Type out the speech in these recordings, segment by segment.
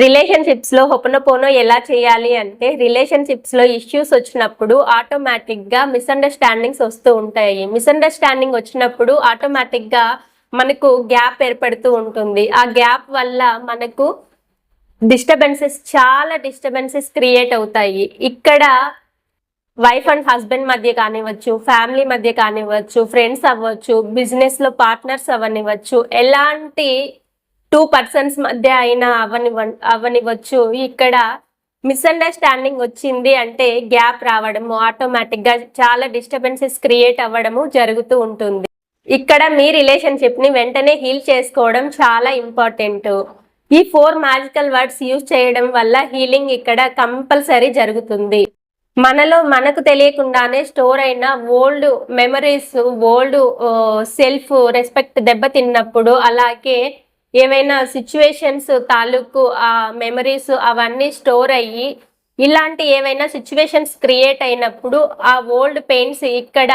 Relationships లో హొపనపోనో ఎలా చేయాలి అంటే రిలేషన్షిప్స్ లో ఇష్యూస్ వచ్చినప్పుడు ఆటోమేటిక్ గా మిస్అండర్స్టాండింగ్స్ వస్తూ ఉంటాయి. మిస్అండర్స్టాండింగ్ వచ్చినప్పుడు ఆటోమేటిక్ గా మనకు గ్యాప్ ఏర్పడుతూ ఉంటుంది. ఆ గ్యాప్ వల్ల మనకు చాలా డిస్టర్బెన్సెస్ క్రియేట్ అవుతాయి. ఇక్కడ వైఫ్ అండ్ హస్బెండ్ మధ్య కానివ్వచ్చు, ఫ్యామిలీ మధ్య కానివ్వచ్చు, ఫ్రెండ్స్ అవ్వచ్చు, బిజినెస్ లో పార్ట్నర్స్ అవనివ్వచ్చు, ఎలాంటి టూ పర్సన్స్ మధ్య అయినా అవనివ్వచ్చు. ఇక్కడ మిస్అండర్స్టాండింగ్ వచ్చింది అంటే గ్యాప్ రావడము, ఆటోమేటిక్ గా చాలా డిస్టర్బెన్సెస్ క్రియేట్ అవ్వడము జరుగుతూ ఉంటుంది. ఇక్కడ మీ రిలేషన్షిప్ ని వెంటనే హీల్ చేసుకోవడం చాలా ఇంపార్టెంట్. ఈ 4 మ్యాజికల్ వర్డ్స్ యూజ్ చేయడం వల్ల హీలింగ్ ఇక్కడ కంపల్సరీ జరుగుతుంది. మనకు తెలియకుండానే స్టోర్ అయిన old memories, old self respect దెబ్బతిన్నప్పుడు, అలాగే ఏవైనా సిచ్యువేషన్స్ తాలూకు ఆ మెమరీస్ అవన్నీ స్టోర్ అయ్యి ఇలాంటి ఏవైనా సిచ్యువేషన్స్ క్రియేట్ అయినప్పుడు ఆ ఓల్డ్ పెయిన్స్ ఇక్కడ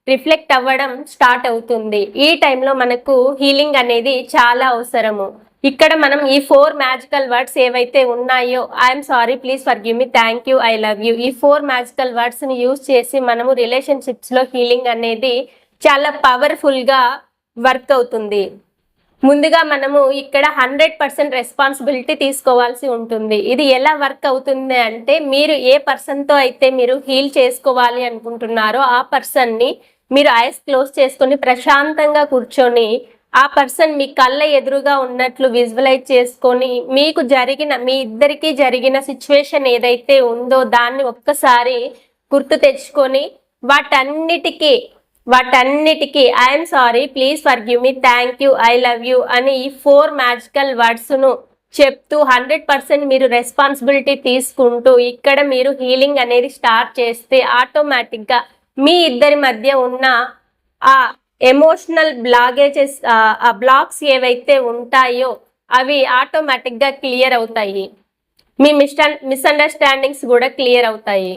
రిఫ్లెక్ట్ అవ్వడం స్టార్ట్ అవుతుంది. ఈ టైంలో మనకు హీలింగ్ అనేది చాలా అవసరము. ఇక్కడ మనం ఈ 4 మ్యాజికల్ వర్డ్స్ ఏవైతే ఉన్నాయో, I'm sorry, please forgive me, thank you, I love you, ఈ 4 మ్యాజికల్ వర్డ్స్ ని యూజ్ చేసి మనము రిలేషన్షిప్స్ లో హీలింగ్ అనేది చాలా పవర్ఫుల్ గా వర్క్ అవుతుంది. ముందుగా మనము ఇక్కడ 100% రెస్పాన్సిబిలిటీ తీసుకోవాల్సి ఉంటుంది. ఇది ఎలా వర్క్ అవుతుంది అంటే, మీరు ఏ పర్సన్ తో అయితే మీరు హీల్ చేసుకోవాలి అనుకుంటున్నారో ఆ పర్సన్ ని మీరు ఐస్ క్లోజ్ చేసుకొని ప్రశాంతంగా కూర్చొని ఆ పర్సన్ మీ కళ్ళ ఎదురుగా ఉన్నట్లు విజువలైజ్ చేసుకొని మీ ఇద్దరికి జరిగిన సిచ్యువేషన్ ఏదైతే ఉందో దాన్ని ఒక్కసారి గుర్తు తెచ్చుకొని వాటన్నిటికీ I'm sorry, please forgive me, thank you, I love you అని ఈ 4 మ్యాజికల్ వర్డ్స్ ను చెప్తూ 100% మీరు రెస్పాన్సిబిలిటీ తీసుకుంటూ ఇక్కడ మీరు హీలింగ్ అనేది స్టార్ట్ చేస్తే ఆటోమేటిక్ గా మీ ఇద్దరి మధ్య ఉన్న ఆ ఎమోషనల్ ఆ బ్లాక్స్ ఏవైతే ఉంటాయో అవి ఆటోమేటిక్ గా క్లియర్ అవుతాయి. మీ మిస్అండర్స్టాండింగ్స్ కూడా క్లియర్ అవుతాయి.